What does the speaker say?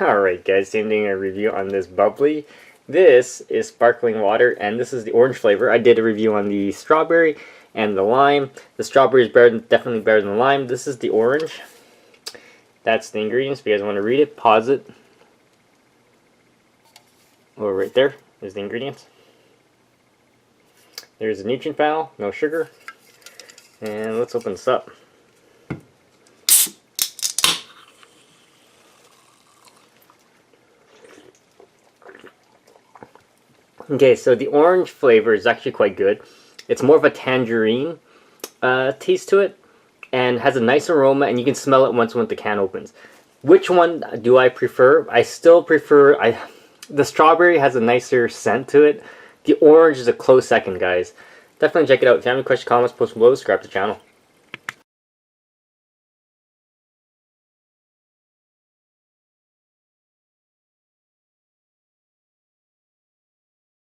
Alright guys, same thing, a review on this bubbly. This is sparkling water, and this is the orange flavor. I did a review on the strawberry and the lime. The strawberry is better, definitely better than the lime. This is the orange. That's the ingredients. If you guys want to read it, pause it. Oh, right there is the ingredients. There's the nutrient panel, no sugar. And let's open this up. Okay, so the orange flavor is actually quite good. It's more of a tangerine taste to it, and has a nice aroma, and you can smell it once the can opens. Which one do I prefer? I still prefer, the strawberry has a nicer scent to it. The orange is a close second, guys. Definitely check it out. If you have any questions, comments, post below, subscribe to the channel.